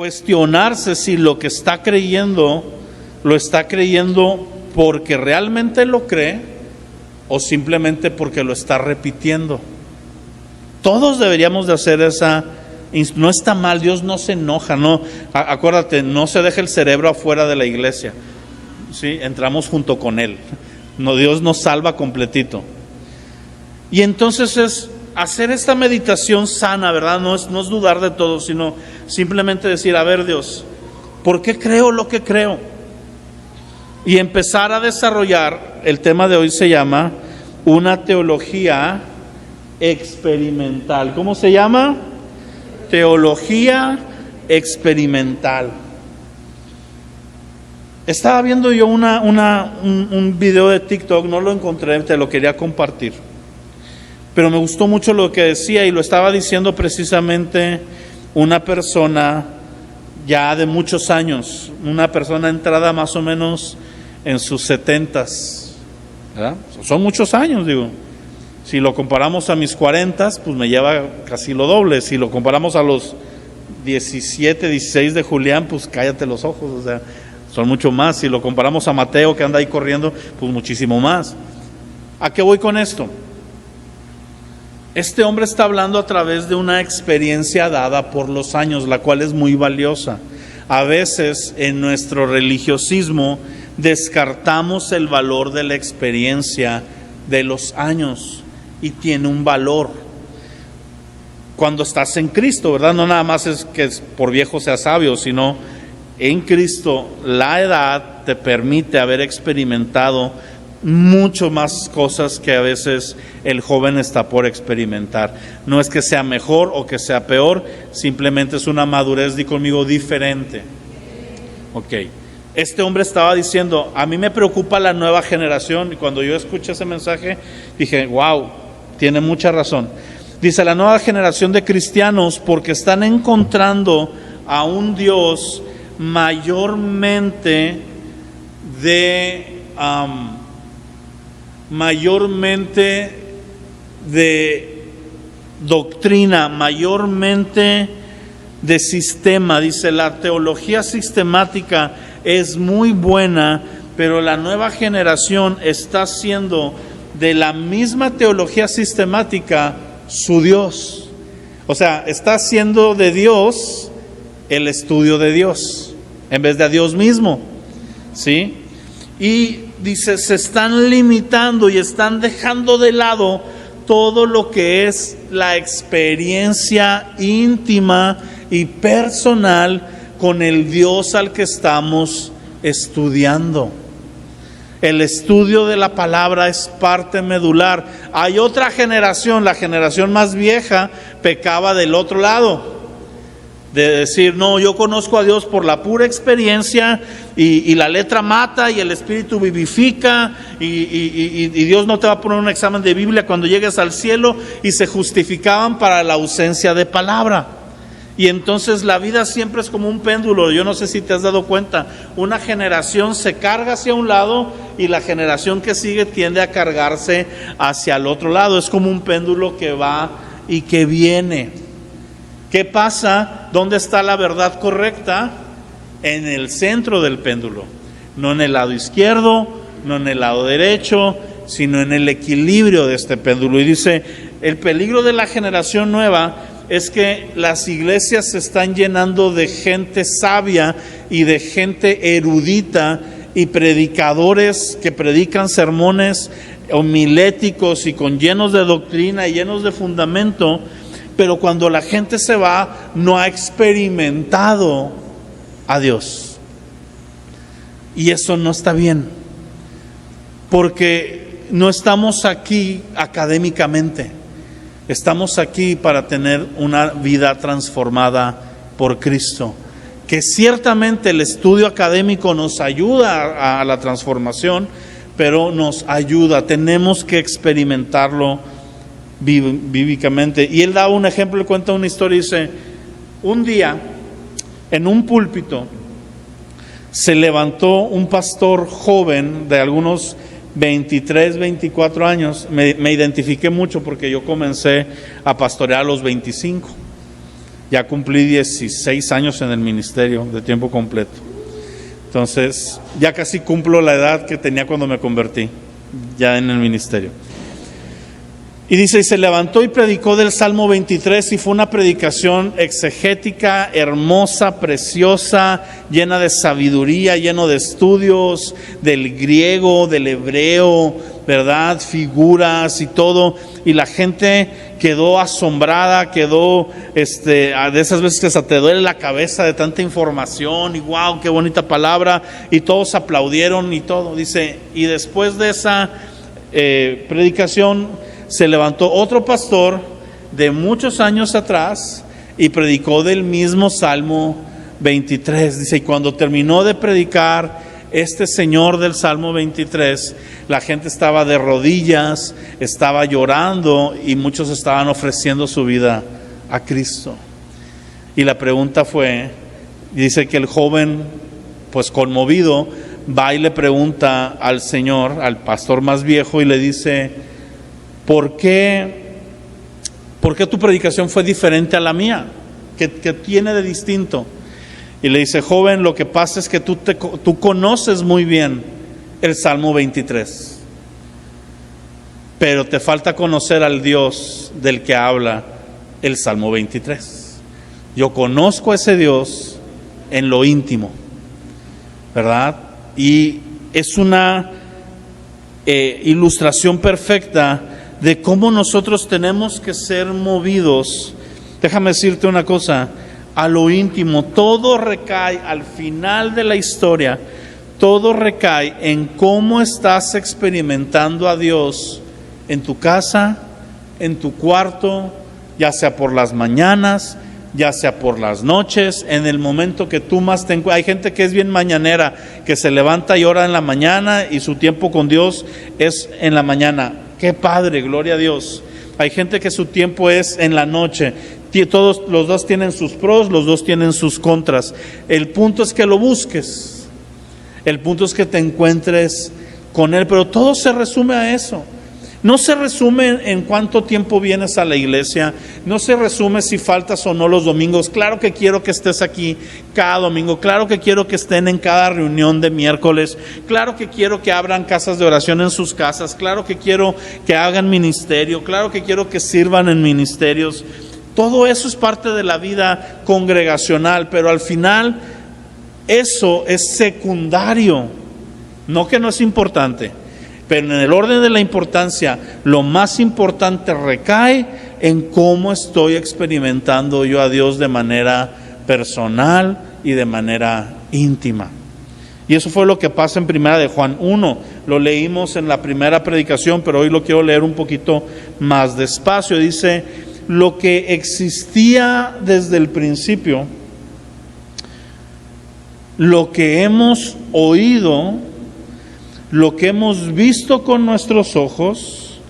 cuestionarse si lo que está creyendo, lo está creyendo porque realmente lo cree o simplemente porque lo está repitiendo. Todos deberíamos de hacer esa. No está mal, Dios no se enoja, no. Acuérdate, no se deja el cerebro afuera de la iglesia, ¿sí? Entramos junto con Él. No, Dios nos salva completito. Y entonces es hacer esta meditación sana, ¿verdad? No es dudar de todo, sino simplemente decir, a ver, Dios, ¿por qué creo lo que creo? Y empezar a desarrollar, el tema de hoy se llama una teología experimental. ¿Cómo se llama? Teología experimental. Estaba viendo yo un video de TikTok, no lo encontré, te lo quería compartir, pero me gustó mucho lo que decía, y lo estaba diciendo precisamente una persona ya de muchos años, una persona entrada más o menos en sus 70s, ¿verdad? Son muchos años, digo. Si lo comparamos a mis 40, pues me lleva casi lo doble. Si lo comparamos a los 17, 16 de Julián, pues cállate los ojos, o sea, son mucho más. Si lo comparamos a Mateo, que anda ahí corriendo, pues muchísimo más. ¿A qué voy con esto? Este hombre está hablando a través de una experiencia dada por los años, la cual es muy valiosa. A veces en nuestro religiosismo descartamos el valor de la experiencia de los años, y tiene un valor cuando estás en Cristo, ¿verdad? No nada más es que por viejo seas sabio, sino en Cristo la edad te permite haber experimentado mucho más cosas que a veces el joven está por experimentar. No es que sea mejor o que sea peor, simplemente es una madurez, di conmigo, diferente. Ok. Este hombre estaba diciendo, a mí me preocupa la nueva generación, y cuando yo escuché ese mensaje dije, wow, tiene mucha razón. Dice, la nueva generación de cristianos, porque están encontrando a un Dios mayormente de doctrina, mayormente de sistema. Dice, la teología sistemática es muy buena, pero la nueva generación está haciendo de la misma teología sistemática su Dios. O sea, está haciendo de Dios el estudio de Dios en vez de a Dios mismo, ¿sí? Y dice, se están limitando y están dejando de lado todo lo que es la experiencia íntima y personal con el Dios al que estamos estudiando. El estudio de la palabra es parte medular. Hay otra generación, la generación más vieja, pecaba del otro lado, de decir, no, yo conozco a Dios por la pura experiencia, y la letra mata y el espíritu vivifica, y Dios no te va a poner un examen de Biblia cuando llegues al cielo, y se justificaban para la ausencia de palabra. Y entonces la vida siempre es como un péndulo. Yo no sé si te has dado cuenta, una generación se carga hacia un lado y la generación que sigue tiende a cargarse hacia el otro lado. Es como un péndulo que va y que viene. ¿Qué pasa? ¿Dónde está la verdad correcta? En el centro del péndulo, no en el lado izquierdo, no en el lado derecho, sino en el equilibrio de este péndulo. Y dice, el peligro de la generación nueva es que las iglesias se están llenando de gente sabia y de gente erudita y predicadores que predican sermones homiléticos y con llenos de doctrina y llenos de fundamento, pero cuando la gente se va no ha experimentado a Dios. Y eso no está bien, porque no estamos aquí académicamente. Estamos aquí para tener una vida transformada por Cristo, que ciertamente el estudio académico nos ayuda a la transformación, pero nos ayuda, tenemos que experimentarlo bíblicamente. Y él da un ejemplo, él cuenta una historia, dice, un día en un púlpito se levantó un pastor joven de algunos 23, 24 años, me identifiqué mucho porque yo comencé a pastorear a los 25. Ya cumplí 16 años en el ministerio de tiempo completo. Entonces, ya casi cumplo la edad que tenía cuando me convertí, ya en el ministerio. Y dice, y se levantó y predicó del Salmo 23, y fue una predicación exegética, hermosa, preciosa, llena de sabiduría, lleno de estudios del griego, del hebreo, ¿verdad? Figuras y todo. Y la gente quedó asombrada, quedó de esas veces que hasta te duele la cabeza de tanta información, y wow, qué bonita palabra, y todos aplaudieron y todo. Dice, y después de esa predicación, se levantó otro pastor de muchos años atrás y predicó del mismo Salmo 23. Dice, y cuando terminó de predicar este señor del Salmo 23, la gente estaba de rodillas, estaba llorando, y muchos estaban ofreciendo su vida a Cristo. Y la pregunta fue, dice que el joven, pues conmovido, va y le pregunta al Señor, al pastor más viejo, y le dice, ¿Por qué tu predicación fue diferente a la mía? ¿Qué tiene de distinto? Y le dice, joven, lo que pasa es que tú conoces muy bien el Salmo 23, pero te falta conocer al Dios del que habla el Salmo 23. Yo conozco a ese Dios en lo íntimo, ¿verdad? Y es una ilustración perfecta de cómo nosotros tenemos que ser movidos. Déjame decirte una cosa, a lo íntimo. Todo recae al final de la historia, todo recae en cómo estás experimentando a Dios en tu casa, en tu cuarto, ya sea por las mañanas, ya sea por las noches, en el momento que tú más te encuentras. Hay gente que es bien mañanera, que se levanta y ora en la mañana, y su tiempo con Dios es en la mañana. ¡Qué padre! Gloria a Dios. Hay gente que su tiempo es en la noche. Todos los dos tienen sus pros, los dos tienen sus contras. El punto es que lo busques. El punto es que te encuentres con Él. Pero todo se resume a eso. No se resume en cuánto tiempo vienes a la iglesia, no se resume si faltas o no los domingos. Claro que quiero que estés aquí cada domingo, claro que quiero que estén en cada reunión de miércoles, claro que quiero que abran casas de oración en sus casas, claro que quiero que hagan ministerio, claro que quiero que sirvan en ministerios. Todo eso es parte de la vida congregacional, pero al final eso es secundario, no que no es importante. Pero en el orden de la importancia, lo más importante recae en cómo estoy experimentando yo a Dios de manera personal y de manera íntima. Y eso fue lo que pasa en Primera de Juan 1. Lo leímos en la primera predicación, pero hoy lo quiero leer un poquito más despacio. Dice, lo que existía desde el principio, lo que hemos oído, lo que hemos visto con nuestros ojos,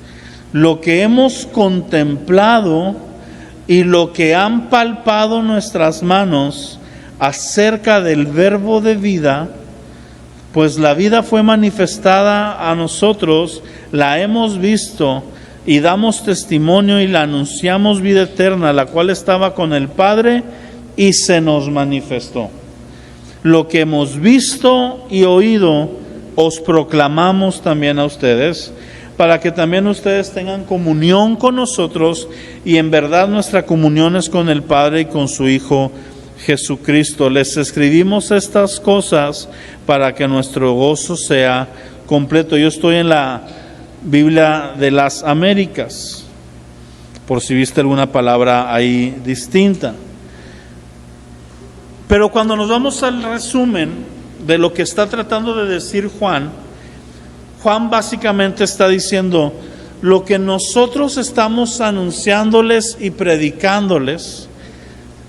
lo que hemos contemplado y lo que han palpado nuestras manos acerca del Verbo de vida, pues la vida fue manifestada a nosotros, la hemos visto y damos testimonio y la anunciamos, vida eterna, la cual estaba con el Padre y se nos manifestó. Lo que hemos visto y oído os proclamamos también a ustedes, para que también ustedes tengan comunión con nosotros, y en verdad nuestra comunión es con el Padre y con su Hijo Jesucristo. Les escribimos estas cosas para que nuestro gozo sea completo. Yo estoy en la Biblia de las Américas, por si viste alguna palabra ahí distinta. Pero cuando nos vamos al resumen de lo que está tratando de decir Juan básicamente está diciendo, lo que nosotros estamos anunciándoles y predicándoles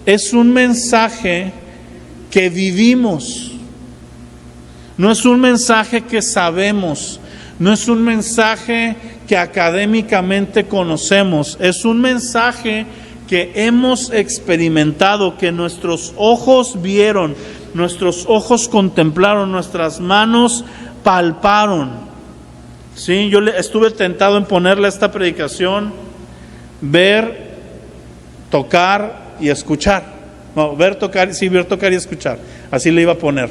es un mensaje que vivimos, no es un mensaje que sabemos, no es un mensaje que académicamente conocemos, es un mensaje que hemos experimentado, que nuestros ojos vieron, nuestros ojos contemplaron, nuestras manos palparon. Sí, yo estuve tentado en ponerle a esta predicación, ver, tocar y escuchar. No, ver, tocar y escuchar. Así le iba a poner.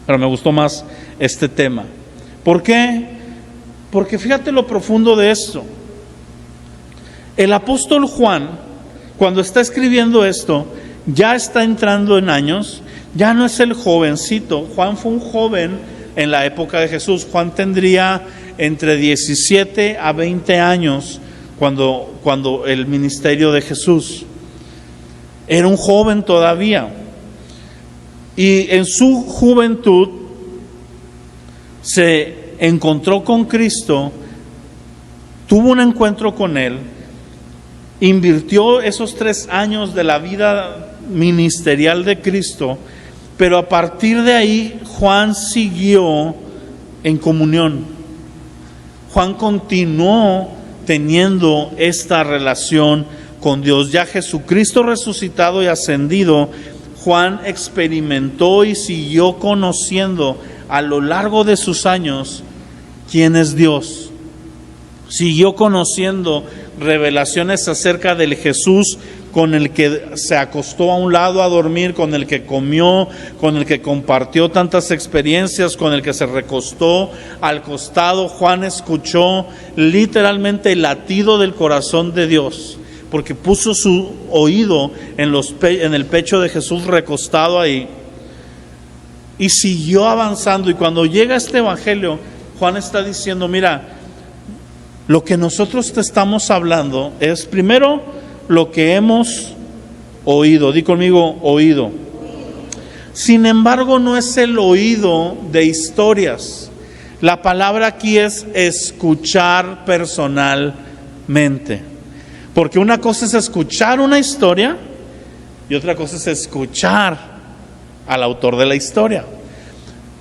Pero me gustó más este tema. ¿Por qué? Porque fíjate lo profundo de esto. El apóstol Juan, cuando está escribiendo esto, ya está entrando en años, ya no es el jovencito. Juan fue un joven en la época de Jesús. Juan tendría entre 17 a 20 años cuando el ministerio de Jesús. Era un joven todavía. Y en su juventud se encontró con Cristo, tuvo un encuentro con Él, invirtió esos 3 años de la vida ministerial de Cristo, pero a partir de ahí Juan siguió en comunión. Juan continuó teniendo esta relación con Dios. Ya Jesucristo resucitado y ascendido, Juan experimentó y siguió conociendo a lo largo de sus años quién es Dios. Siguió conociendo revelaciones acerca del Jesús con el que se acostó a un lado a dormir, con el que comió, con el que compartió tantas experiencias, con el que se recostó al costado. Juan escuchó literalmente el latido del corazón de Dios, porque puso su oído en el pecho de Jesús recostado ahí, y siguió avanzando. Y cuando llega este evangelio, Juan está diciendo, mira, lo que nosotros te estamos hablando es primero lo que hemos oído. Di conmigo, oído. Sin embargo, no es el oído de historias. La palabra aquí es escuchar personalmente. Porque una cosa es escuchar una historia y otra cosa es escuchar al autor de la historia.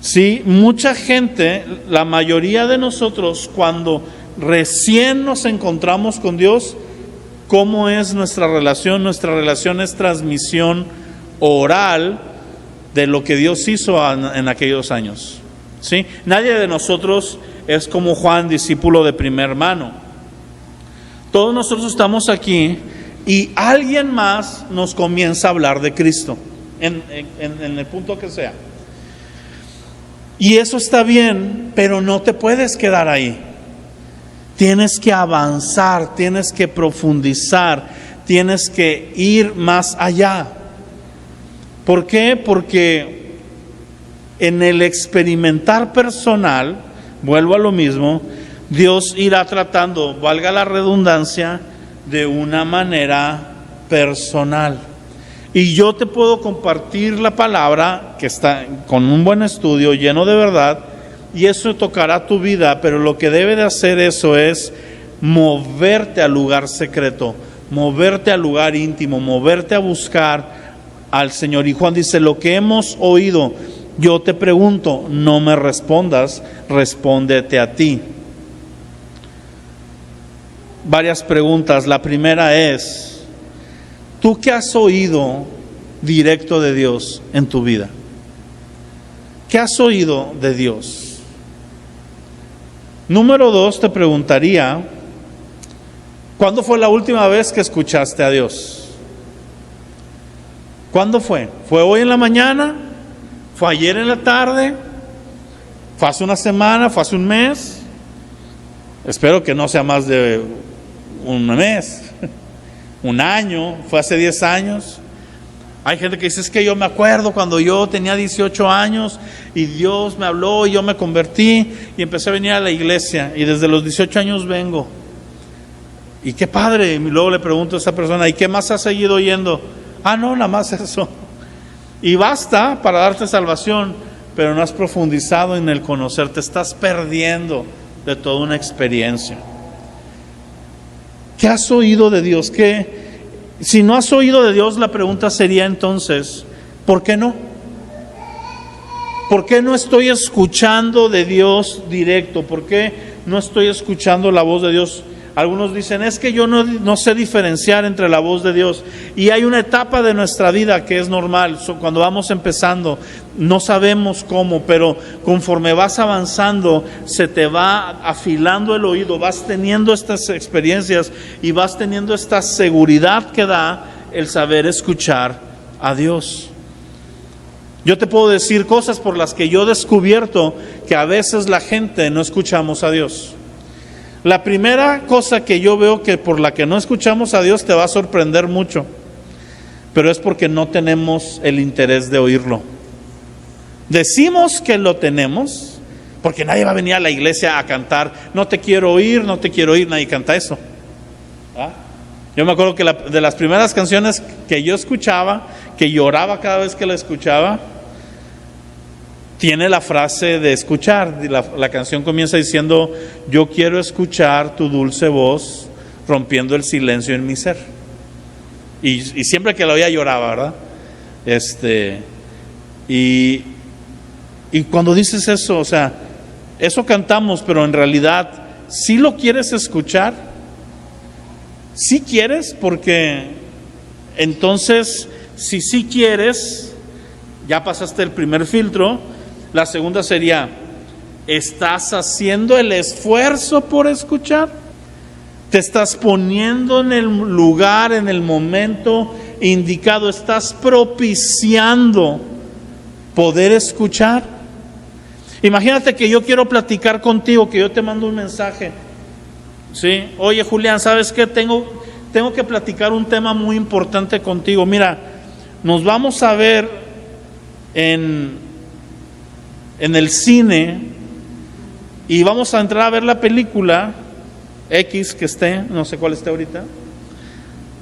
Sí, mucha gente, la mayoría de nosotros, cuando recién nos encontramos con Dios, ¿cómo es nuestra relación? Nuestra relación es transmisión oral de lo que Dios hizo en aquellos años. ¿Sí? Nadie de nosotros es como Juan, discípulo de primer mano. Todos nosotros estamos aquí y alguien más nos comienza a hablar de Cristo, en el punto que sea. Y eso está bien, pero no te puedes quedar ahí. Tienes que avanzar, tienes que profundizar, tienes que ir más allá. ¿Por qué? Porque en el experimentar personal, vuelvo a lo mismo, Dios irá tratando, valga la redundancia, de una manera personal. Y yo te puedo compartir la palabra que está con un buen estudio, lleno de verdad, y eso tocará tu vida, pero lo que debe de hacer eso es moverte al lugar secreto, moverte al lugar íntimo, moverte a buscar al Señor. Y Juan dice, lo que hemos oído, yo te pregunto, no me respondas, respóndete a ti. Varias preguntas. La primera es, ¿tú qué has oído directo de Dios en tu vida? ¿Qué has oído de Dios? Número 2, te preguntaría, ¿cuándo fue la última vez que escuchaste a Dios? ¿Cuándo fue? ¿Fue hoy en la mañana? ¿Fue ayer en la tarde? ¿Fue hace una semana? ¿Fue hace un mes? Espero que no sea más de un mes, un año. ¿Fue hace 10 años? Hay gente que dice, es que yo me acuerdo cuando yo tenía 18 años y Dios me habló y yo me convertí y empecé a venir a la iglesia y desde los 18 años vengo. Y qué padre. Y luego le pregunto a esa persona, ¿y qué más has seguido oyendo? Ah, no, nada más eso. Y basta para darte salvación, pero no has profundizado en el conocer, te estás perdiendo de toda una experiencia. ¿Qué has oído de Dios? Si no has oído de Dios, la pregunta sería entonces, ¿por qué no? ¿Por qué no estoy escuchando de Dios directo? ¿Por qué no estoy escuchando la voz de Dios? Algunos dicen, es que yo no sé diferenciar entre la voz de Dios. Y hay una etapa de nuestra vida que es normal. Cuando vamos empezando, no sabemos cómo, pero conforme vas avanzando, se te va afilando el oído, vas teniendo estas experiencias y vas teniendo esta seguridad que da el saber escuchar a Dios. Yo te puedo decir cosas por las que yo he descubierto que a veces la gente no escuchamos a Dios. La primera cosa que yo veo que por la que no escuchamos a Dios te va a sorprender mucho, pero es porque no tenemos el interés de oírlo. Decimos que lo tenemos, porque nadie va a venir a la iglesia a cantar, no te quiero oír, no te quiero oír, nadie canta eso. ¿Ah? Yo me acuerdo que de las primeras canciones que yo escuchaba, que lloraba cada vez que la escuchaba, tiene la frase de escuchar. La canción comienza diciendo: yo quiero escuchar tu dulce voz rompiendo el silencio en mi ser. Y siempre que la oía lloraba, ¿verdad? Y cuando dices eso, o sea, eso cantamos, pero en realidad, ¿sí lo quieres escuchar? ¿Sí quieres? Porque entonces, si sí quieres, ya pasaste el primer filtro. La segunda sería: ¿estás haciendo el esfuerzo por escuchar? ¿Te estás poniendo en el lugar, en el momento indicado? ¿Estás propiciando poder escuchar? Imagínate que yo quiero platicar contigo, que yo te mando un mensaje. ¿Sí? Oye, Julián, ¿sabes qué? Tengo que platicar un tema muy importante contigo. Mira, nos vamos a ver en el cine y vamos a entrar a ver la película X que esté, no sé cuál esté ahorita,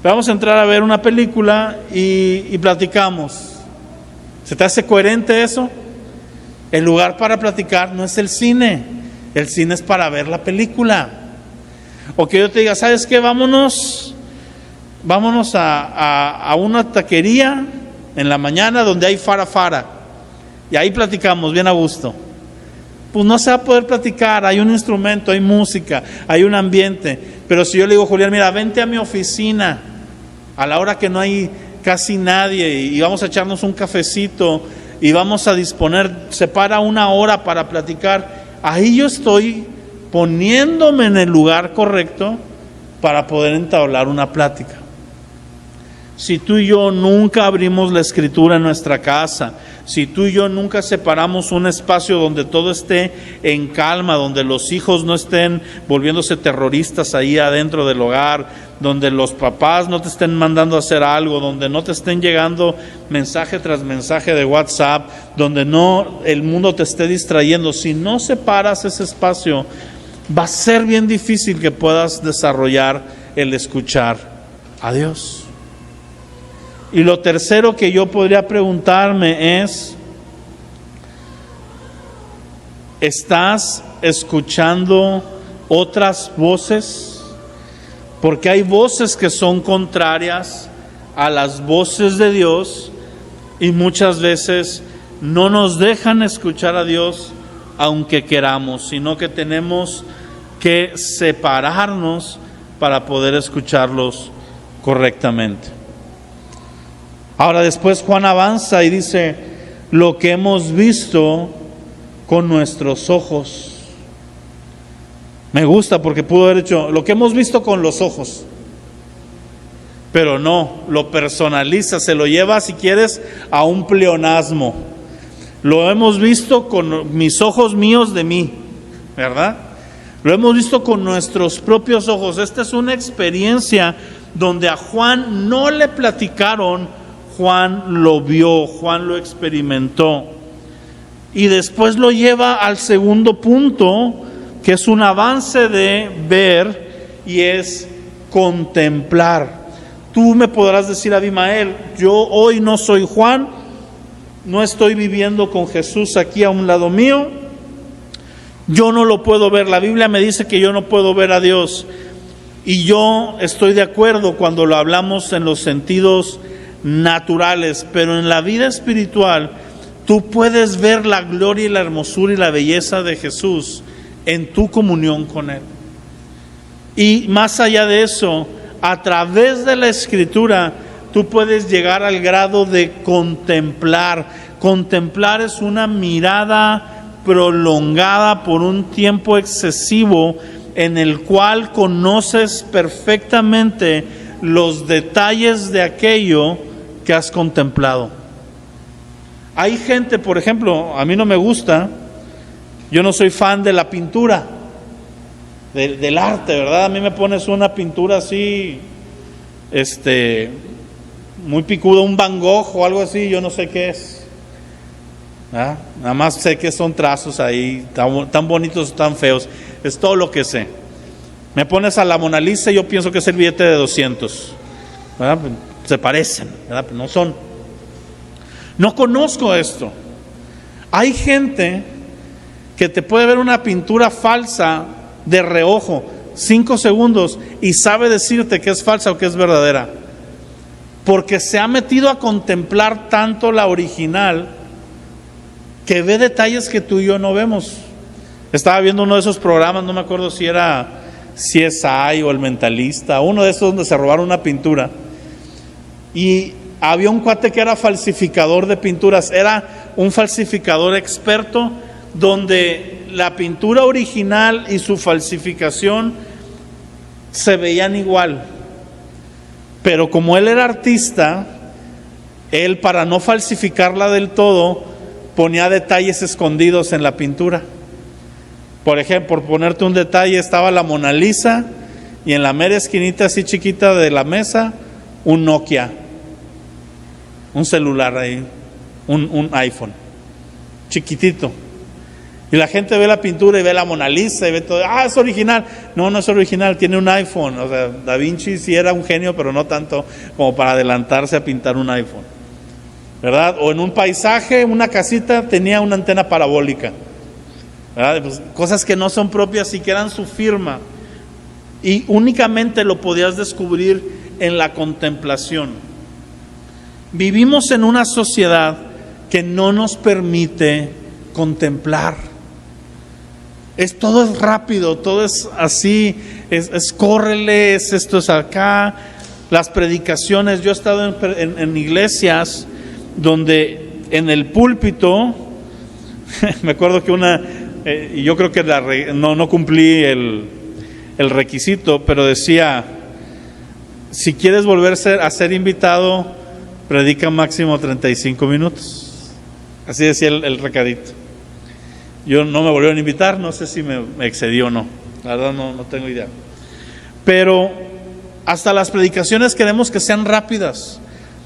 pero vamos a entrar a ver una película y platicamos. ¿Se te hace coherente eso? El lugar para platicar no es el cine es para ver la película. O que yo te diga: ¿sabes qué? Vámonos a una taquería en la mañana donde hay fara y ahí platicamos bien a gusto. Pues no se va a poder platicar, hay un instrumento, hay música, hay un ambiente. Pero si yo le digo: Julián, mira, vente a mi oficina a la hora que no hay casi nadie y vamos a echarnos un cafecito y vamos a disponer, separa una hora para platicar, ahí yo estoy poniéndome en el lugar correcto para poder entablar una plática. Si tú y yo nunca abrimos la escritura en nuestra casa, si tú y yo nunca separamos un espacio donde todo esté en calma, donde los hijos no estén volviéndose terroristas ahí adentro del hogar, donde los papás no te estén mandando a hacer algo, donde no te estén llegando mensaje tras mensaje de WhatsApp, donde no el mundo te esté distrayendo, si no separas ese espacio, va a ser bien difícil que puedas desarrollar el escuchar a Dios. Y lo tercero que yo podría preguntarme es: ¿estás escuchando otras voces? Porque hay voces que son contrarias a las voces de Dios y muchas veces no nos dejan escuchar a Dios aunque queramos, sino que tenemos que separarnos para poder escucharlos correctamente. Ahora después Juan avanza y dice: lo que hemos visto con nuestros ojos. Me gusta porque pudo haber hecho lo que hemos visto con los ojos, pero no, lo personaliza, se lo lleva, si quieres, a un pleonasmo. Lo hemos visto con mis ojos míos de mí, ¿verdad? Lo hemos visto con nuestros propios ojos. Esta es una experiencia donde a Juan no le platicaron, Juan lo vio, Juan lo experimentó. Y después lo lleva al segundo punto, que es un avance de ver, y es contemplar. Tú me podrás decir: Abimael, yo hoy no soy Juan, no estoy viviendo con Jesús aquí a un lado mío, yo no lo puedo ver. La Biblia me dice que yo no puedo ver a Dios, y yo estoy de acuerdo cuando lo hablamos en los sentidos naturales, pero en la vida espiritual tú puedes ver la gloria y la hermosura y la belleza de Jesús en tu comunión con Él. Y más allá de eso, a través de la Escritura tú puedes llegar al grado de contemplar. Contemplar es una mirada prolongada por un tiempo excesivo en el cual conoces perfectamente los detalles de aquello que has contemplado. Hay gente, por ejemplo, a mí no me gusta, yo no soy fan de la pintura, del arte, ¿verdad? A mí me pones una pintura así, muy picuda, un Van Gogh o algo así, yo no sé qué es. ¿Ah? Nada más sé que son trazos ahí, tan bonitos, tan feos, es todo lo que sé. Me pones a la Mona Lisa y yo pienso que es el billete de 200, ¿verdad? Se parecen, ¿verdad? Pero no son. No conozco esto. Hay gente que te puede ver una pintura falsa de reojo, 5 segundos, y sabe decirte que es falsa o que es verdadera, porque se ha metido a contemplar tanto la original que ve detalles que tú y yo no vemos. Estaba viendo uno de esos programas, no me acuerdo si era CSI o El Mentalista, uno de esos donde se robaron una pintura, y había un cuate que era falsificador de pinturas, era un falsificador experto, donde la pintura original y su falsificación se veían igual, pero como él era artista, él, para no falsificarla del todo, ponía detalles escondidos en la pintura. Por ejemplo, por ponerte un detalle, estaba la Mona Lisa y en la mera esquinita así chiquita de la mesa, un Nokia, un celular ahí, un iPhone, chiquitito. Y la gente ve la pintura y ve la Mona Lisa y ve todo, es original. No, no es original, tiene un iPhone. O sea, Da Vinci sí era un genio, pero no tanto como para adelantarse a pintar un iPhone, ¿verdad? O en un paisaje, una casita tenía una antena parabólica, ¿verdad? Pues, cosas que no son propias y que eran su firma, y únicamente lo podías descubrir en la contemplación. Vivimos en una sociedad que no nos permite contemplar. Todo es rápido, todo es así, es córrele, esto es acá. Las predicaciones, yo he estado en iglesias donde en el púlpito, me acuerdo que y yo creo que no cumplí el requisito, pero decía: si quieres volver a ser invitado, predica máximo 35 minutos. Así decía el recadito. Yo no me volvieron a invitar, no sé si me excedí o no, la verdad no tengo idea. Pero hasta las predicaciones queremos que sean rápidas.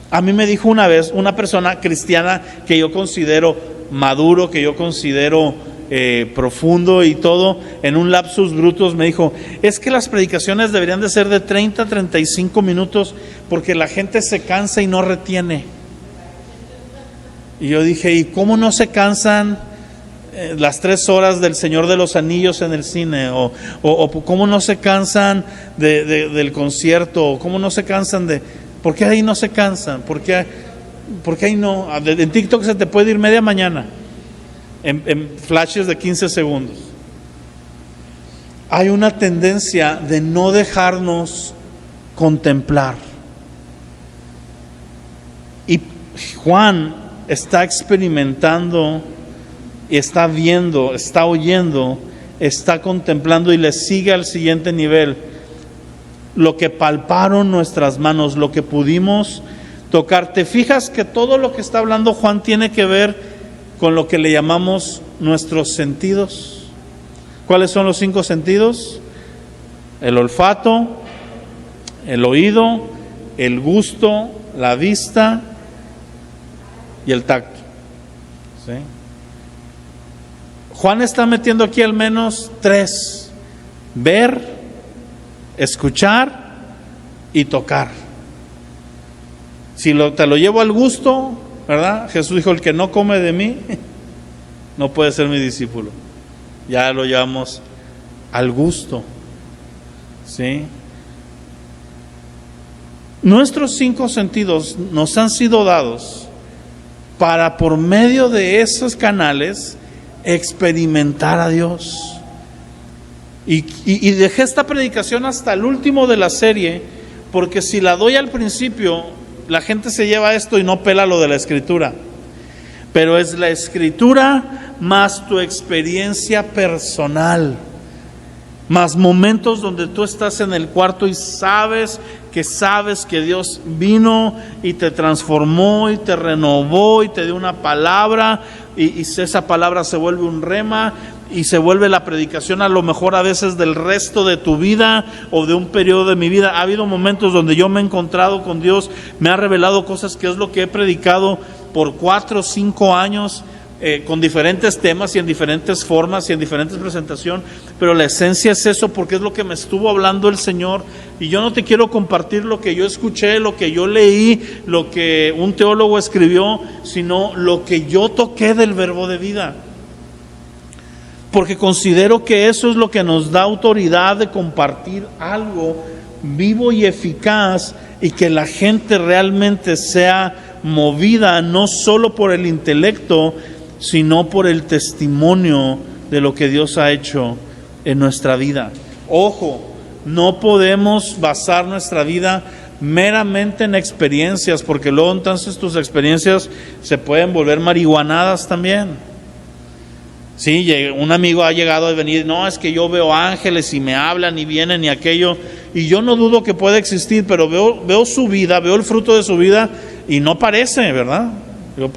A mí me dijo una vez una persona cristiana que yo considero maduro, que yo considero profundo y todo, en un lapsus brutus me dijo: es que las predicaciones deberían de ser de 30 a 35 minutos porque la gente se cansa y no retiene. Y yo dije: ¿y cómo no se cansan las 3 horas del Señor de los Anillos en el cine? O cómo no se cansan del concierto, o cómo no se cansan ¿por qué ahí no se cansan? ¿Por qué ahí no? En TikTok se te puede ir media mañana en flashes de 15 segundos. Hay una tendencia de no dejarnos contemplar. Y Juan está experimentando, está viendo, está oyendo, está contemplando, y le sigue al siguiente nivel. Lo que palparon nuestras manos, lo que pudimos tocar. ¿Te fijas que todo lo que está hablando Juan tiene que ver con lo que le llamamos nuestros sentidos? ¿Cuáles son los 5 sentidos? El olfato, el oído, el gusto, la vista y el tacto. ¿Sí? Juan está metiendo aquí al menos 3: ver, escuchar y tocar. Si te lo llevo al gusto, ¿verdad? Jesús dijo: el que no come de mí no puede ser mi discípulo. Ya lo llevamos al gusto, ¿sí? Nuestros 5 sentidos nos han sido dados para, por medio de esos canales, experimentar a Dios. Y dejé esta predicación hasta el último de la serie, porque si la doy al principio, la gente se lleva esto y no pela lo de la Escritura. Pero es la Escritura más tu experiencia personal, más momentos donde tú estás en el cuarto y sabes que sabes que Dios vino y te transformó y te renovó y te dio una palabra y esa palabra se vuelve un rema y se vuelve la predicación a lo mejor a veces del resto de tu vida o de un periodo de mi vida. Ha habido momentos donde yo me he encontrado con Dios, me ha revelado cosas que es lo que he predicado por 4 o 5 años, con diferentes temas y en diferentes formas y en diferentes presentaciones, pero la esencia es eso, porque es lo que me estuvo hablando el Señor. Y yo no te quiero compartir lo que yo escuché, lo que yo leí, lo que un teólogo escribió, sino lo que yo toqué del verbo de vida, porque considero que eso es lo que nos da autoridad de compartir algo vivo y eficaz, y que la gente realmente sea movida no solo por el intelecto, sino por el testimonio de lo que Dios ha hecho en nuestra vida. Ojo, no podemos basar nuestra vida meramente en experiencias, porque luego entonces tus experiencias se pueden volver marihuanadas también. Sí, un amigo ha llegado a venir, no, es que yo veo ángeles y me hablan y vienen y aquello, y yo no dudo que pueda existir, pero veo su vida, veo el fruto de su vida y no parece, ¿verdad?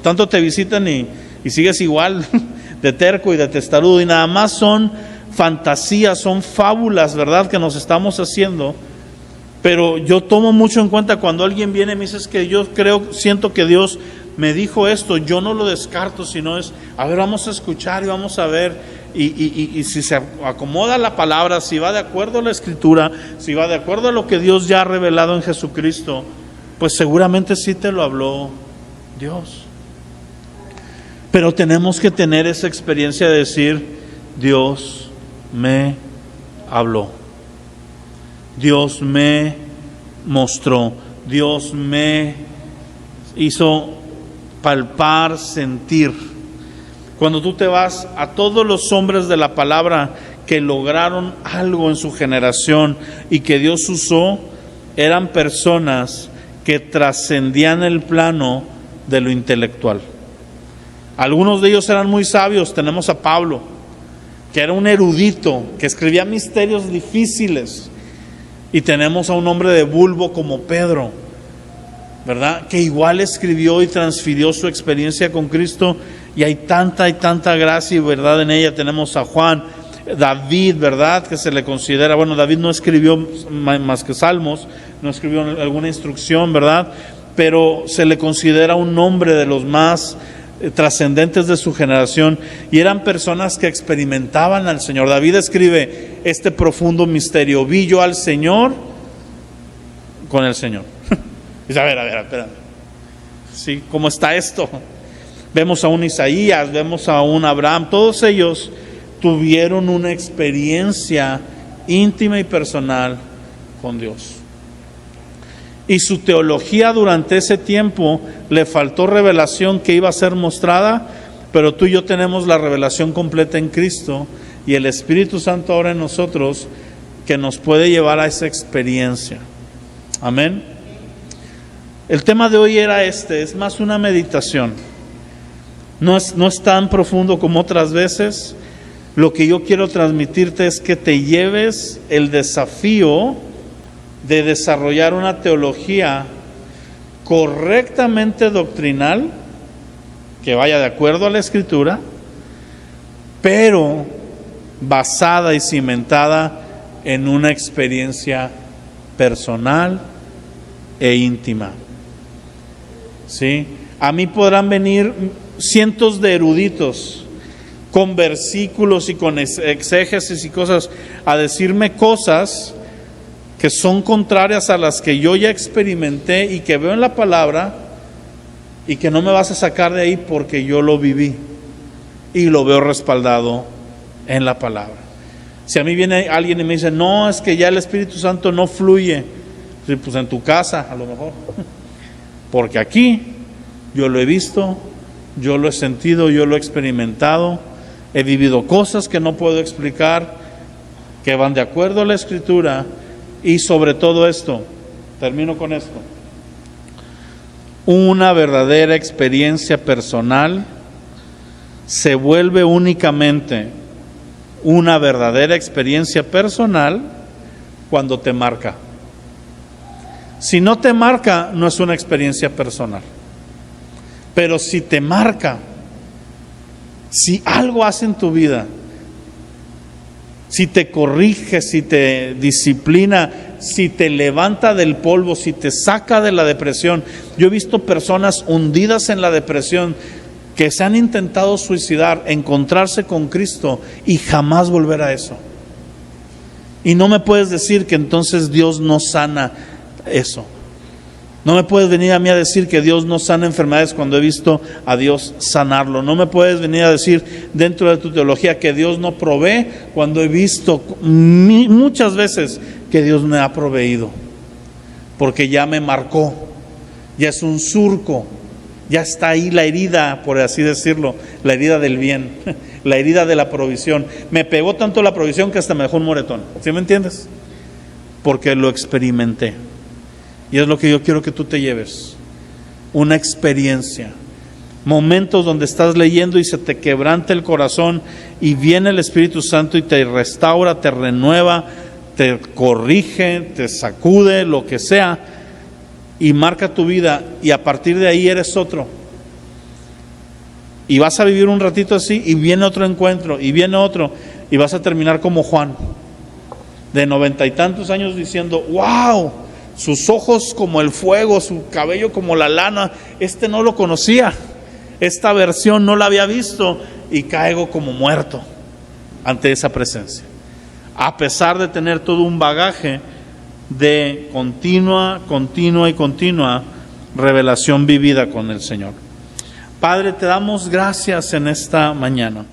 Tanto te visitan y sigues igual de terco y de testarudo, y nada más son fantasías, son fábulas, ¿verdad?, que nos estamos haciendo. Pero yo tomo mucho en cuenta cuando alguien viene y me dice, es que yo siento que Dios me dijo esto, yo no lo descarto, sino es, a ver, vamos a escuchar y vamos a ver, y si se acomoda la palabra, si va de acuerdo a la Escritura, si va de acuerdo a lo que Dios ya ha revelado en Jesucristo, pues seguramente sí te lo habló Dios. Pero tenemos que tener esa experiencia de decir, Dios me habló, Dios me mostró, Dios me hizo palpar, sentir. Cuando tú te vas a todos los hombres de la palabra que lograron algo en su generación y que Dios usó, eran personas que trascendían el plano de lo intelectual. Algunos de ellos eran muy sabios. Tenemos a Pablo, que era un erudito, que escribía misterios difíciles. Y tenemos a un hombre de bulbo como Pedro, ¿verdad?, que igual escribió y transfirió su experiencia con Cristo, y hay tanta gracia y verdad en ella. Tenemos a Juan, David, ¿verdad?, que se le considera, bueno, David no escribió más que salmos, no escribió alguna instrucción, ¿verdad?, pero se le considera un hombre de los más trascendentes de su generación, y eran personas que experimentaban al Señor. David escribe este profundo misterio: vi yo al Señor con el Señor. Dice, a ver, espérame. ¿Sí? ¿Cómo está esto? Vemos a un Isaías, vemos a un Abraham, todos ellos tuvieron una experiencia íntima y personal con Dios. Y su teología durante ese tiempo le faltó revelación que iba a ser mostrada, pero tú y yo tenemos la revelación completa en Cristo, y el Espíritu Santo ahora en nosotros, que nos puede llevar a esa experiencia. Amén. El tema de hoy era es más una meditación. No es tan profundo como otras veces. Lo que yo quiero transmitirte es que te lleves el desafío de desarrollar una teología correctamente doctrinal, que vaya de acuerdo a la Escritura, pero basada y cimentada en una experiencia personal e íntima. ¿Sí? A mí podrán venir cientos de eruditos con versículos y con exégesis y cosas a decirme cosas que son contrarias a las que yo ya experimenté y que veo en la palabra, y que no me vas a sacar de ahí porque yo lo viví y lo veo respaldado en la palabra. Si a mí viene alguien y me dice, no, es que ya el Espíritu Santo no fluye, pues en tu casa a lo mejor, porque aquí yo lo he visto, yo lo he sentido, yo lo he experimentado, he vivido cosas que no puedo explicar, que van de acuerdo a la Escritura. Y sobre todo esto, termino con esto, una verdadera experiencia personal se vuelve únicamente una verdadera experiencia personal cuando te marca. Si no te marca, no es una experiencia personal. Pero si te marca, si algo hace en tu vida, si te corrige, si te disciplina, si te levanta del polvo, si te saca de la depresión. Yo he visto personas hundidas en la depresión que se han intentado suicidar, encontrarse con Cristo y jamás volver a eso. Y no me puedes decir que entonces Dios no sana eso. No me puedes venir a mí a decir que Dios no sana enfermedades cuando he visto a Dios sanarlo. No me puedes venir a decir dentro de tu teología que Dios no provee cuando he visto muchas veces que Dios me ha proveído. Porque ya me marcó, ya es un surco, ya está ahí la herida, por así decirlo, la herida del bien, la herida de la provisión. Me pegó tanto la provisión que hasta me dejó un moretón. ¿Sí me entiendes? Porque lo experimenté. Y es lo que yo quiero que tú te lleves, una experiencia, momentos donde estás leyendo y se te quebranta el corazón y viene el Espíritu Santo y te restaura, te renueva, te corrige, te sacude, lo que sea, y marca tu vida, y a partir de ahí eres otro. Y vas a vivir un ratito así y viene otro encuentro y viene otro, y vas a terminar como Juan, de 90 y tantos años, diciendo: ¡wow! Sus ojos como el fuego, su cabello como la lana. No lo conocía, esta versión no la había visto, y caigo como muerto ante esa presencia, a pesar de tener todo un bagaje de continua revelación vivida con el Señor. Padre, te damos gracias en esta mañana.